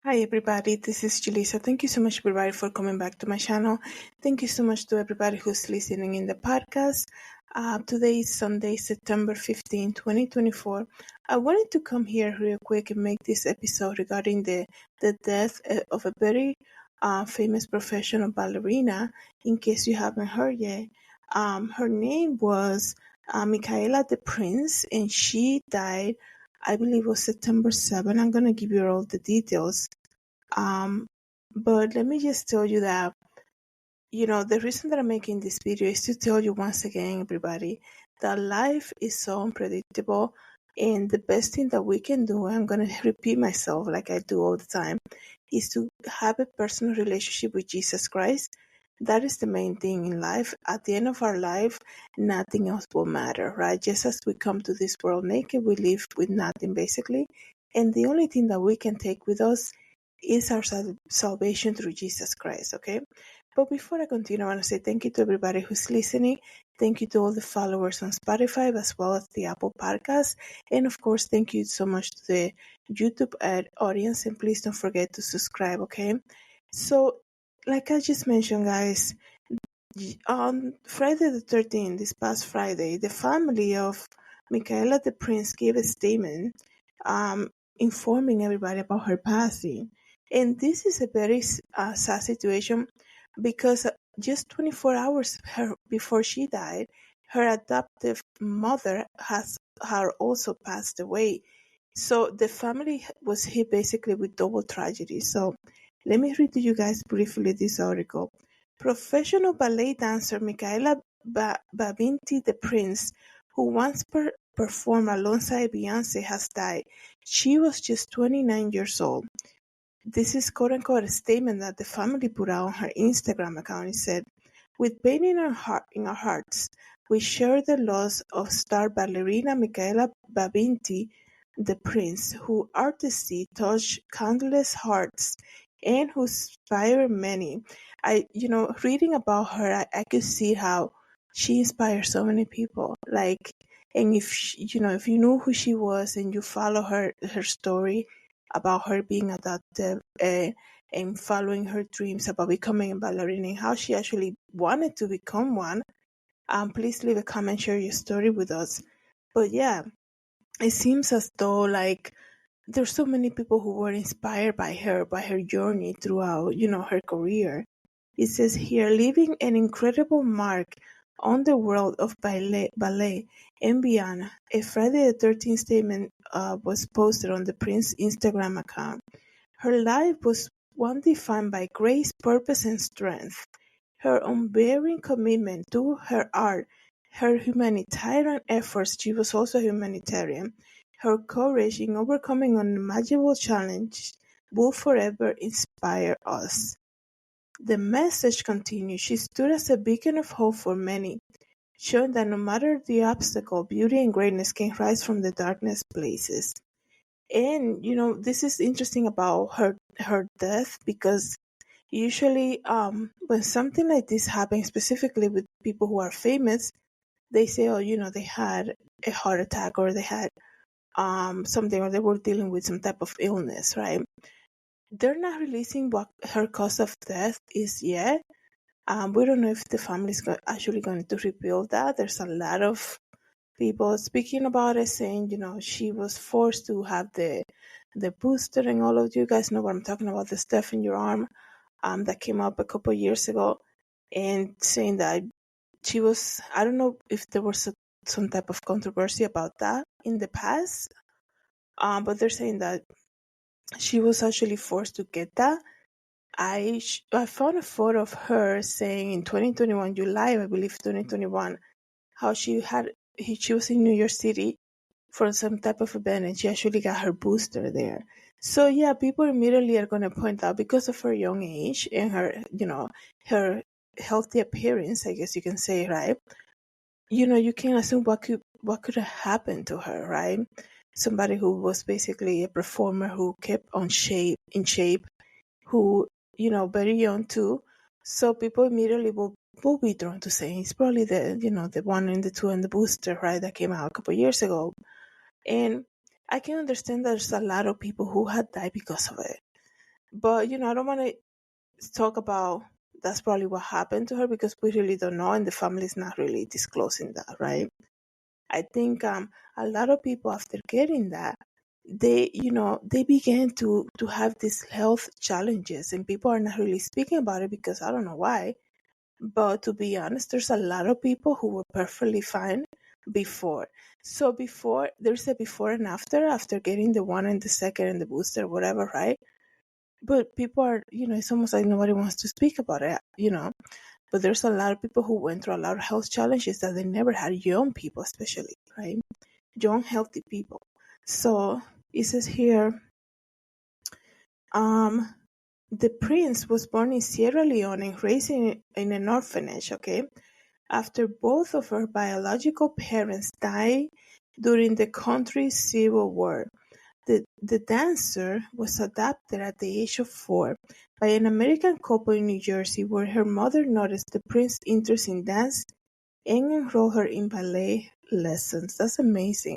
Hi everybody, this is Julissa. Thank you so much everybody for coming back to my channel. Thank you so much to everybody who's listening in the podcast. Today is Sunday, September 15, 2024. I wanted to come here real quick and make this episode regarding the death of a very famous professional ballerina, in case you haven't heard yet. Her name was Michaela DePrince, and she died, I believe it was September 7. I'm going to give you all the details. But let me just tell you that, the reason that I'm making this video is to tell you once again, everybody, that life is so unpredictable. And the best thing that we can do, I'm going to repeat myself like I do all the time, is to have a personal relationship with Jesus Christ. That is the main thing in life. At the end of our life, nothing else will matter, right? Just as we come to this world naked, we live with nothing basically. And the only thing that we can take with us is our salvation through Jesus Christ, okay? But before I continue, I want to say thank you to everybody who's listening. Thank you to all the followers on Spotify as well as the Apple Podcast. And of course, thank you so much to the YouTube audience. And please don't forget to subscribe, okay? So, like I just mentioned, guys, on Friday the 13th, this past Friday, the family of Michaela DePrince gave a statement informing everybody about her passing. And this is a very sad situation because just 24 hours before she died, her adoptive mother has also passed away. So the family was hit basically with double tragedy. So let me read to you guys briefly this article. Professional ballet dancer Michaela Babinti DePrince, who once performed alongside Beyonce, has died. She was just 29 years old. This is quote-unquote a statement that the family put out on her Instagram account. It said, "With pain in our hearts, we share the loss of star ballerina Michaela Babinti DePrince, whose artistry touched countless hearts and who inspired many." Reading about her, I could see how she inspired so many people. And if you knew who she was and you follow her story about her being adopted and following her dreams about becoming a ballerina and how she actually wanted to become one, please leave a comment, share your story with us. But yeah, it seems as though there's so many people who were inspired by her journey throughout, her career. It says here, leaving an incredible mark on the world of ballet and beyond. A Friday the 13th statement was posted on the Prince Instagram account. Her life was one defined by grace, purpose, and strength. Her unwavering commitment to her art, her humanitarian efforts, she was also a humanitarian, her courage in overcoming unimaginable challenges will forever inspire us. The message continues. She stood as a beacon of hope for many, showing that no matter the obstacle, beauty and greatness can rise from the darkest places. And this is interesting about her death because usually when something like this happens, specifically with people who are famous, they say, oh, they had a heart attack or they had something, or they were dealing with some type of illness, right? They're not releasing what her cause of death is yet. We don't know if the family is actually going to reveal that. There's a lot of people speaking about it, saying, she was forced to have the booster, and all of you guys know what I'm talking about, the stuff in your arm that came up a couple of years ago, and saying that she was, I don't know if there was some type of controversy about that in the past, but they're saying that she was actually forced to get that. I found a photo of her saying in 2021, July, I believe 2021, how she was in New York City for some type of event and she actually got her booster there. So yeah, people immediately are going to point out, because of her young age and her, her healthy appearance, I guess you can say, right? You can assume what could have happened to her, right? Somebody who was basically a performer who kept in shape, who, very young too. So people immediately will be drawn to saying it's probably the 1 and the 2 and the booster, right, that came out a couple of years ago. And I can understand there's a lot of people who had died because of it. But I don't want to talk about that's probably what happened to her because we really don't know, and the family's not really disclosing that, right? I think a lot of people after getting that, they began to have these health challenges, and people are not really speaking about it because I don't know why. But to be honest, there's a lot of people who were perfectly fine before. So before there's a before and after getting the one and the second and the booster, whatever, right? But people are, it's almost like nobody wants to speak about it. But there's a lot of people who went through a lot of health challenges that they never had, young people especially, right? Young, healthy people. So it says here, um, the prince was born in Sierra Leone and raised in an orphanage, okay? After both of her biological parents died during the country's civil war. The dancer was adopted at the age of 4 by an American couple in New Jersey where her mother noticed the prince's interest in dance and enrolled her in ballet lessons. That's amazing.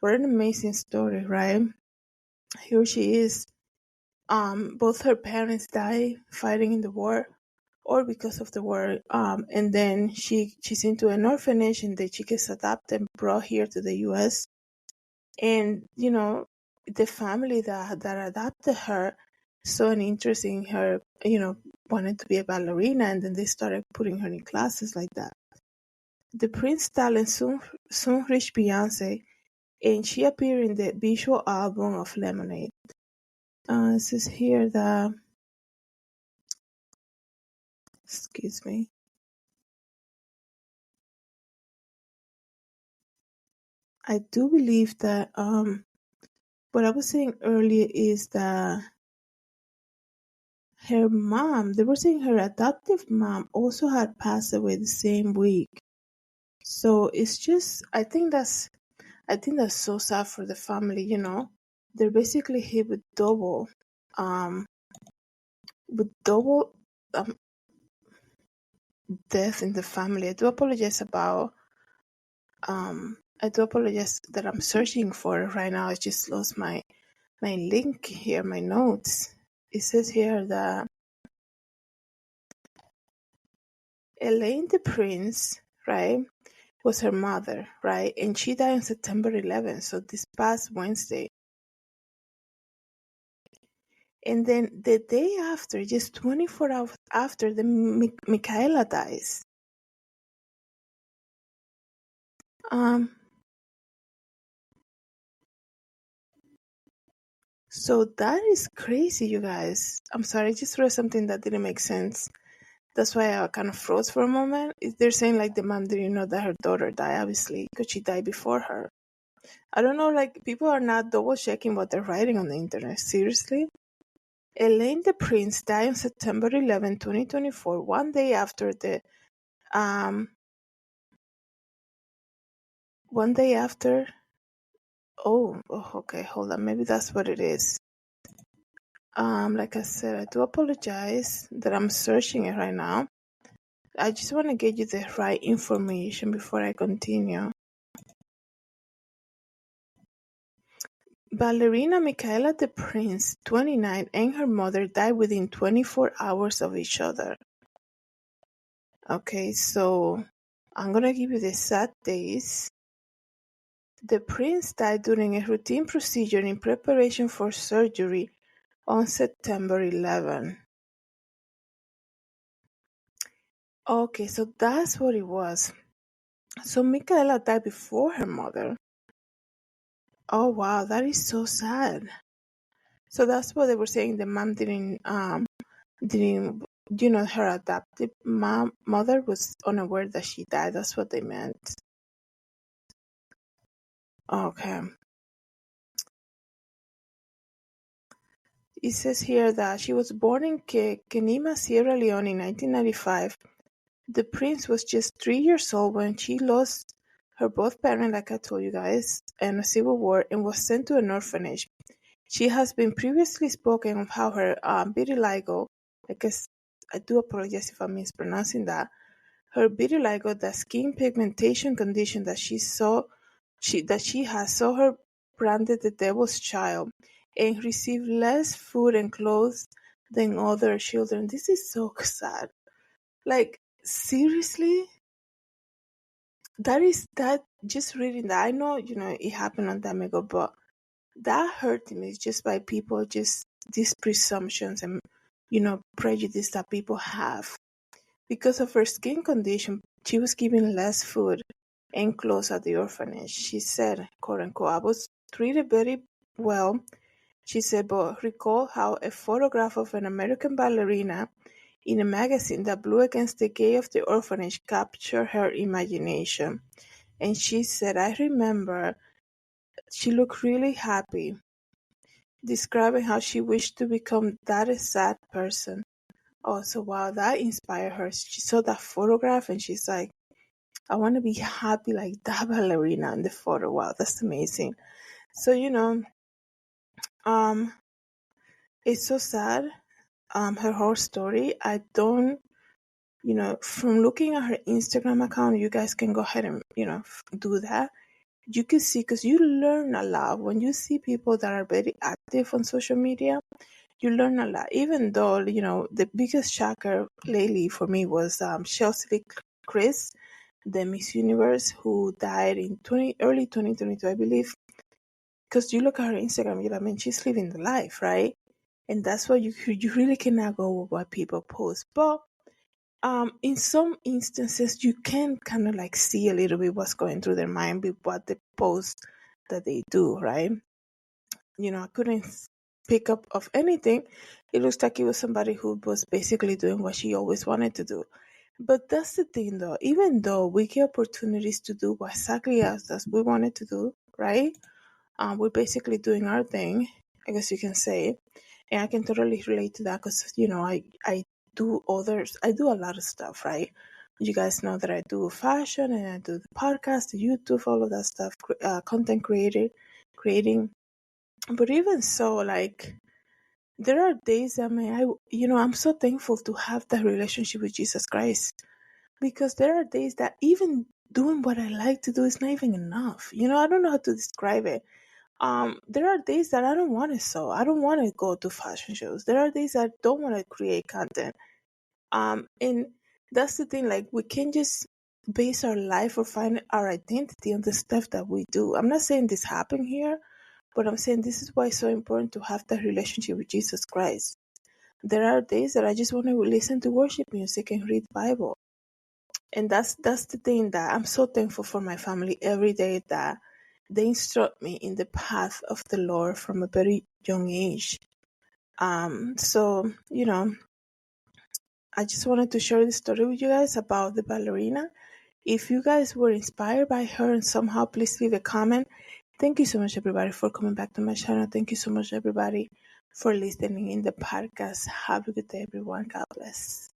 What an amazing story, right? Here she is. Both her parents died fighting in the war or because of the war. And then she's into an orphanage and then she gets adopted and brought here to the US. And, the family that adopted her saw an interest in her, wanted to be a ballerina, and then they started putting her in classes like that. The Prince talent soon reached Beyonce, and she appeared in the visual album of Lemonade. It says here that, excuse me, I do believe that what I was saying earlier is that her mom, they were saying her adoptive mom also had passed away the same week. So it's just, I think that's so sad for the family. They're basically hit um, with double death in the family. I do apologize that I'm searching for it right now. I just lost my link here, my notes. It says here that Elaine DePrince, right, was her mother, right? And she died on September 11th, so this past Wednesday. And then the day after, just 24 hours after, the Michaela dies. So that is crazy, you guys. I'm sorry, I just read something that didn't make sense. That's why I kind of froze for a moment. They're saying like the mom didn't know that her daughter died, obviously, because she died before her. I don't know, like people are not double checking what they're writing on the internet. Seriously? Elaine DePrince died on September 11, 2024, um, one day after, okay, hold on, maybe that's what it is. Like I said, I do apologize that I'm searching it right now. I just want to get you the right information before I continue. Ballerina Michaela DePrince, 29, and her mother died within 24 hours of each other. Okay, so I'm gonna give you the exact days. DePrince died during a routine procedure in preparation for surgery on September 11. Okay, so that's what it was. So Michaela died before her mother. Oh wow, that is so sad. So that's what they were saying. The mom didn't, her adoptive mother was unaware that she died. That's what they meant. Okay. It says here that she was born in Kenema, Sierra Leone in 1995. The prince was just 3 years old when she lost her both parents, like I told you guys, in a civil war and was sent to an orphanage. She has been previously spoken of how her vitiligo, because I do apologize if I'm mispronouncing that, her vitiligo, the skin pigmentation condition that she has, saw her branded the devil's child, and receive less food and clothes than other children. This is so sad. Like, seriously? That just reading that, I know, it happened on time ago, but that hurt me just by people, just these presumptions and, prejudice that people have. Because of her skin condition, she was given less food and clothes at the orphanage. She said, quote unquote, I was treated very well. She said, but recall how a photograph of an American ballerina in a magazine that blew against the gate of the orphanage captured her imagination. And she said, I remember she looked really happy, describing how she wished to become that sad person. Oh, so wow, that inspired her. She saw that photograph and she's like, I want to be happy like that ballerina in the photo. Wow, that's amazing. So, um, it's so sad. Her whole story. I don't, from looking at her Instagram account, you guys can go ahead and, do that. You can see, because you learn a lot when you see people that are very active on social media. You learn a lot, even though, the biggest shocker lately for me was Chelsea Chris, the Miss Universe, who died in early 2022, I believe. Because you look at her Instagram, you're like, man, she's living the life, right? And that's why you really cannot go with what people post. But in some instances, you can kind of like see a little bit what's going through their mind with what they post that they do, right? I couldn't pick up of anything. It looks like it was somebody who was basically doing what she always wanted to do. But that's the thing, though. Even though we get opportunities to do exactly as we wanted to do, right? We're basically doing our thing, I guess you can say. And I can totally relate to that because, I do I do a lot of stuff, right? You guys know that I do fashion and I do the podcast, the YouTube, all of that stuff, content creating. But even so, like, there are days that I'm so thankful to have that relationship with Jesus Christ, because there are days that even doing what I like to do is not even enough. I don't know how to describe it. There are days that I don't want to sew. I don't want to go to fashion shows. There are days I don't want to create content. And that's the thing. Like, we can't just base our life or find our identity on the stuff that we do. I'm not saying this happened here, but I'm saying this is why it's so important to have that relationship with Jesus Christ. There are days that I just want to listen to worship music and read Bible. And that's the thing, that I'm so thankful for my family every day, that they instruct me in the path of the Lord from a very young age. So, I just wanted to share this story with you guys about the ballerina. If you guys were inspired by her and somehow, please leave a comment. Thank you so much, everybody, for coming back to my channel. Thank you so much, everybody, for listening in the podcast. Have a good day, everyone. God bless.